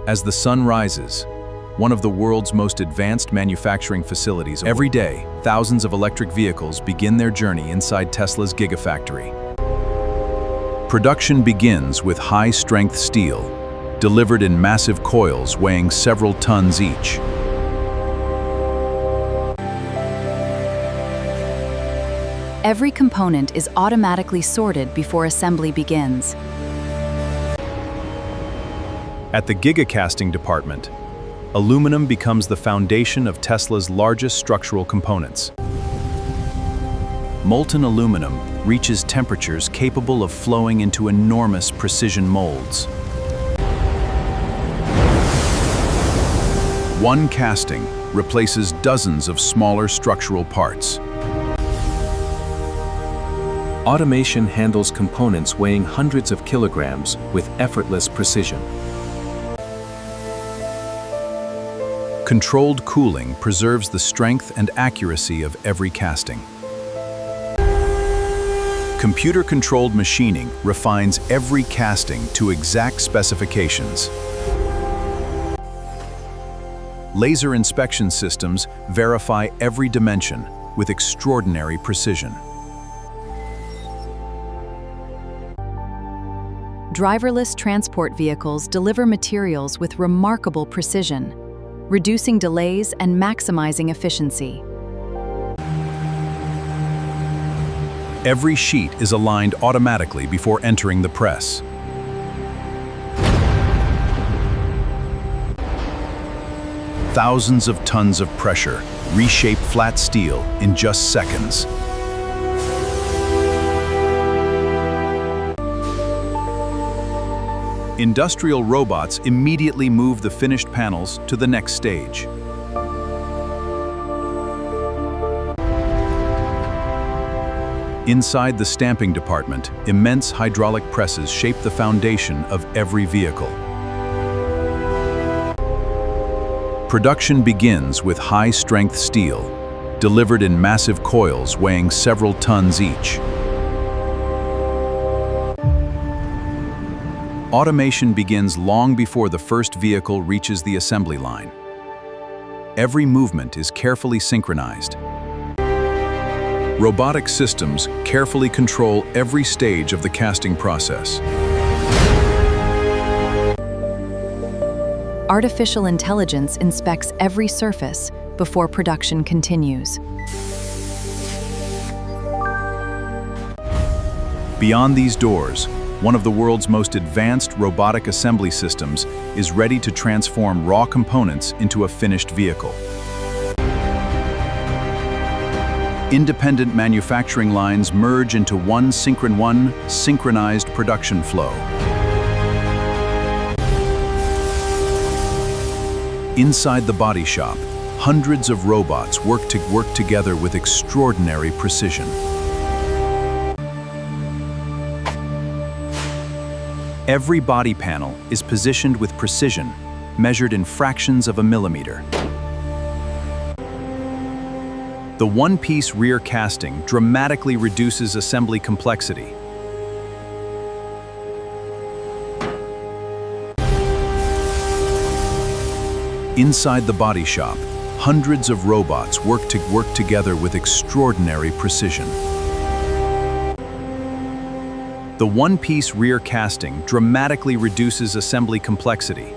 As the sun rises, one of the world's most advanced manufacturing facilities, every day, thousands of electric vehicles begin their journey inside Tesla's Gigafactory. Production begins with high-strength steel, delivered in massive coils weighing several tons each. Every component is automatically sorted before assembly begins. At the gigacasting department, aluminum becomes the foundation of Tesla's largest structural components. Molten aluminum reaches temperatures capable of flowing into enormous precision molds. One casting replaces dozens of smaller structural parts. Automation handles components weighing hundreds of kilograms with effortless precision. Controlled cooling preserves the strength and accuracy of every casting. Computer-controlled machining refines every casting to exact specifications. Laser inspection systems verify every dimension with extraordinary precision. Driverless transport vehicles deliver materials with remarkable precision, reducing delays and maximizing efficiency. Every sheet is aligned automatically before entering the press. Thousands of tons of pressure reshape flat steel in just seconds. Industrial robots immediately move the finished panels to the next stage. Inside the stamping department, immense hydraulic presses shape the foundation of every vehicle. Production begins with high-strength steel, delivered in massive coils weighing several tons each. Automation begins long before the first vehicle reaches the assembly line. Every movement is carefully synchronized. Robotic systems carefully control every stage of the casting process. Artificial intelligence inspects every surface before production continues. Beyond these doors, one of the world's most advanced robotic assembly systems is ready to transform raw components into a finished vehicle. Independent manufacturing lines merge into one synchronized production flow. Inside the body shop, hundreds of robots work together with extraordinary precision. Every body panel is positioned with precision, measured in fractions of a millimeter. The one-piece rear casting dramatically reduces assembly complexity. Inside the body shop, hundreds of robots work together with extraordinary precision. The one-piece rear casting dramatically reduces assembly complexity.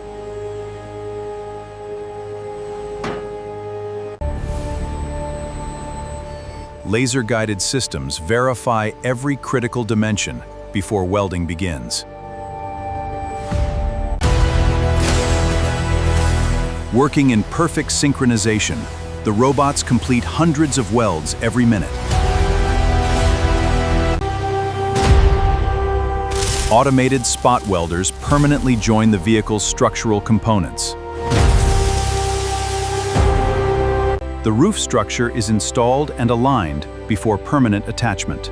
Laser-guided systems verify every critical dimension before welding begins. Working in perfect synchronization, the robots complete hundreds of welds every minute. Automated spot welders permanently join the vehicle's structural components. The roof structure is installed and aligned before permanent attachment.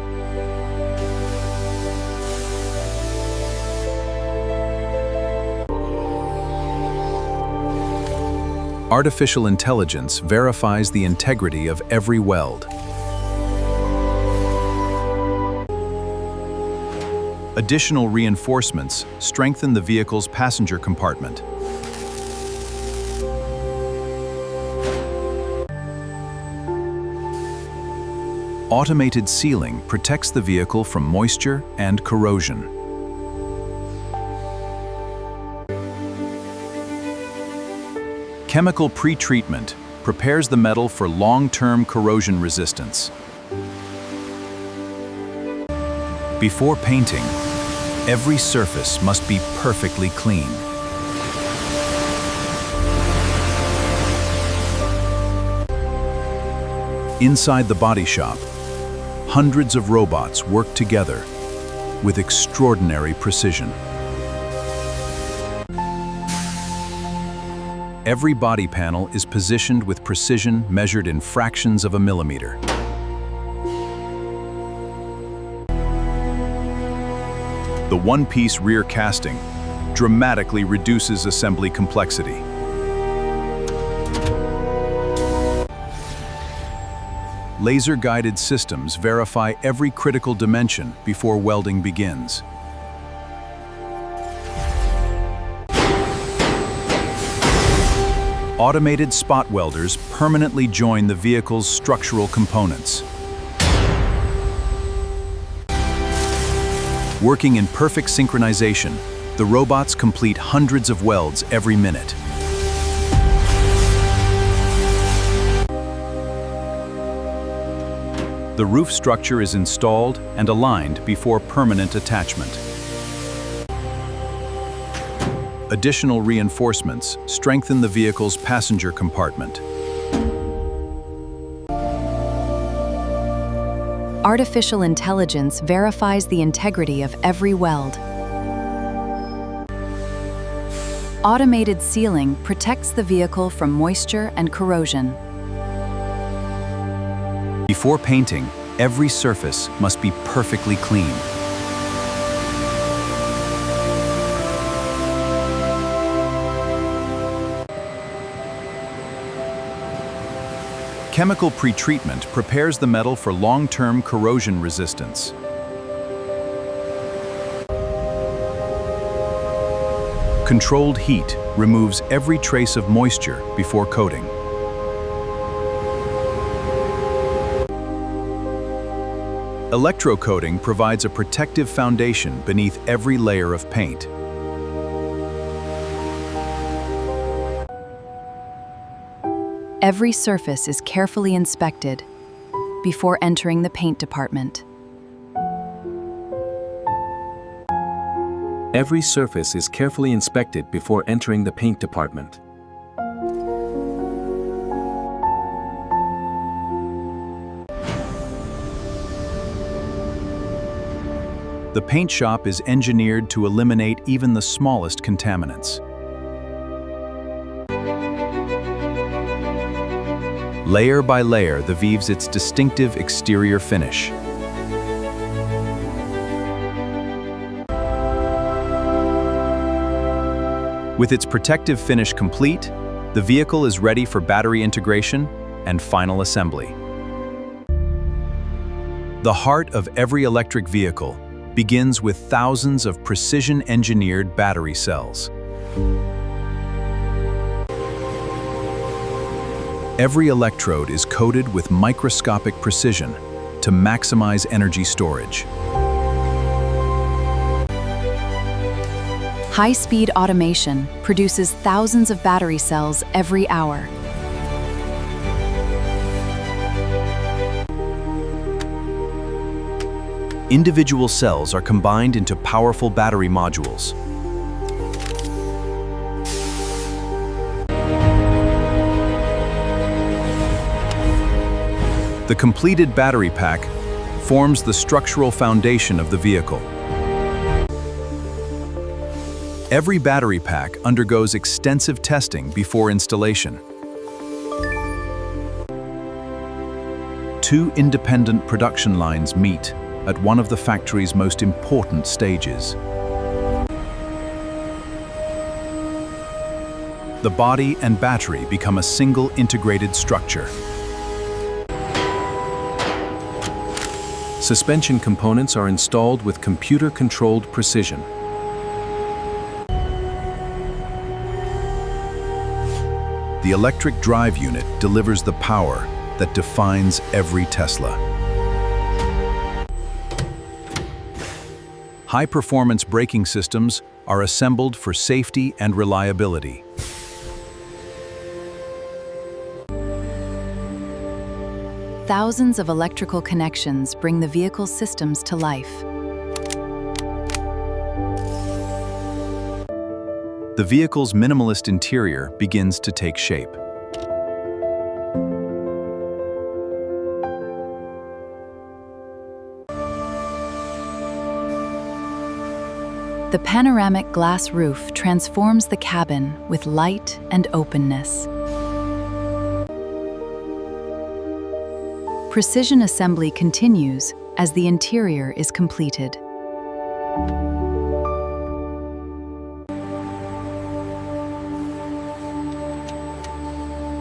Artificial intelligence verifies the integrity of every weld. Additional reinforcements strengthen the vehicle's passenger compartment. Automated sealing protects the vehicle from moisture and corrosion. Chemical pre-treatment prepares the metal for long-term corrosion resistance. Before painting, every surface must be perfectly clean. Inside the body shop, hundreds of robots work together with extraordinary precision. Every body panel is positioned with precision measured in fractions of a millimeter. The one-piece rear casting dramatically reduces assembly complexity. Laser-guided systems verify every critical dimension before welding begins. Automated spot welders permanently join the vehicle's structural components. Working in perfect synchronization, the robots complete hundreds of welds every minute. The roof structure is installed and aligned before permanent attachment. Additional reinforcements strengthen the vehicle's passenger compartment. Artificial intelligence verifies the integrity of every weld. Automated sealing protects the vehicle from moisture and corrosion. Before painting, every surface must be perfectly clean. Chemical pretreatment prepares the metal for long-term corrosion resistance. Controlled heat removes every trace of moisture before coating. Electrocoating provides a protective foundation beneath every layer of paint. Every surface is carefully inspected before entering the paint department. Every surface is carefully inspected before entering the paint department. The paint shop is engineered to eliminate even the smallest contaminants. Layer by layer, the weaves its distinctive exterior finish. With its protective finish complete, the vehicle is ready for battery integration and final assembly. The heart of every electric vehicle begins with thousands of precision-engineered battery cells. Every electrode is coated with microscopic precision to maximize energy storage. High-speed automation produces thousands of battery cells every hour. Individual cells are combined into powerful battery modules. The completed battery pack forms the structural foundation of the vehicle. Every battery pack undergoes extensive testing before installation. Two independent production lines meet at one of the factory's most important stages. The body and battery become a single integrated structure. Suspension components are installed with computer-controlled precision. The electric drive unit delivers the power that defines every Tesla. High-performance braking systems are assembled for safety and reliability. Thousands of electrical connections bring the vehicle's systems to life. The vehicle's minimalist interior begins to take shape. The panoramic glass roof transforms the cabin with light and openness. Precision assembly continues as the interior is completed.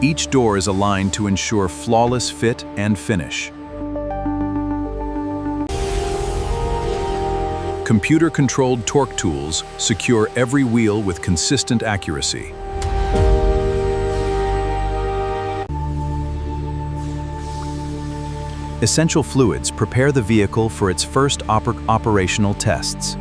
Each door is aligned to ensure flawless fit and finish. Computer-controlled torque tools secure every wheel with consistent accuracy. Essential fluids prepare the vehicle for its first operational tests.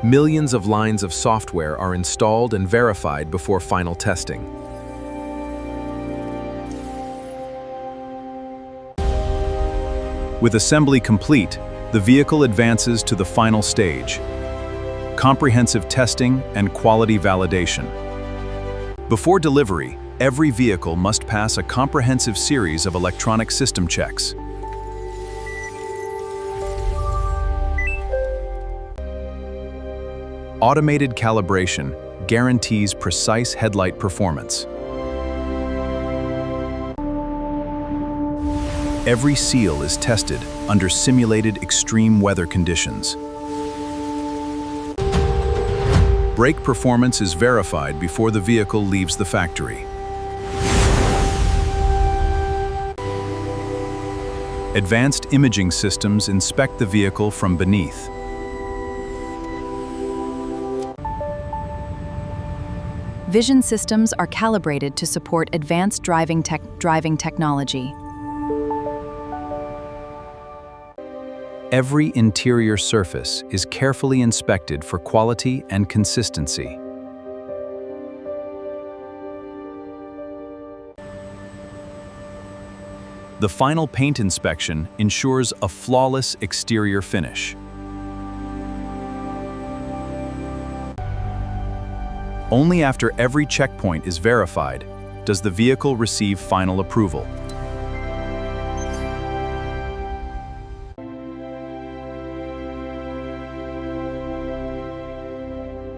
Millions of lines of software are installed and verified before final testing. With assembly complete, the vehicle advances to the final stage: comprehensive testing and quality validation. Before delivery, every vehicle must pass a comprehensive series of electronic system checks. Automated calibration guarantees precise headlight performance. Every seal is tested under simulated extreme weather conditions. Brake performance is verified before the vehicle leaves the factory. Advanced imaging systems inspect the vehicle from beneath. Vision systems are calibrated to support advanced driving technology. Every interior surface is carefully inspected for quality and consistency. The final paint inspection ensures a flawless exterior finish. Only after every checkpoint is verified does the vehicle receive final approval.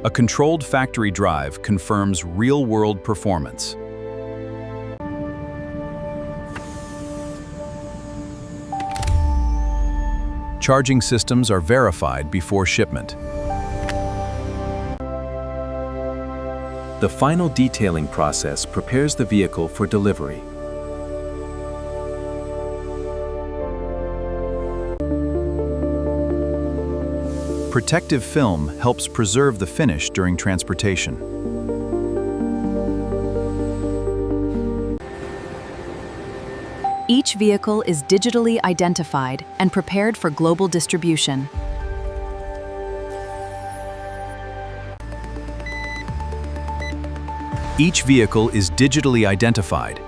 A controlled factory drive confirms real-world performance. Charging systems are verified before shipment. The final detailing process prepares the vehicle for delivery. Protective film helps preserve the finish during transportation. Each vehicle is digitally identified and prepared for global distribution. Each vehicle is digitally identified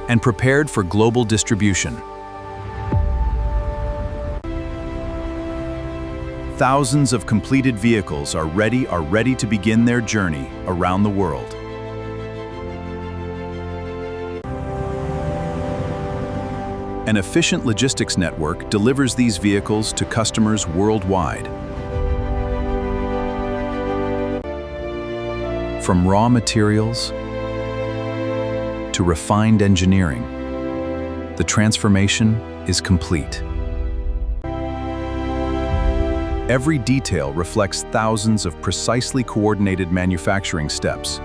and prepared for global distribution. Thousands of completed vehicles are ready to begin their journey around the world. An efficient logistics network delivers these vehicles to customers worldwide. From raw materials to refined engineering, the transformation is complete. Every detail reflects thousands of precisely coordinated manufacturing steps.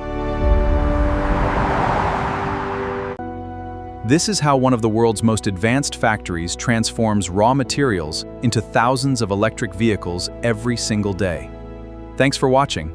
This is how one of the world's most advanced factories transforms raw materials into thousands of electric vehicles every single day. Thanks for watching.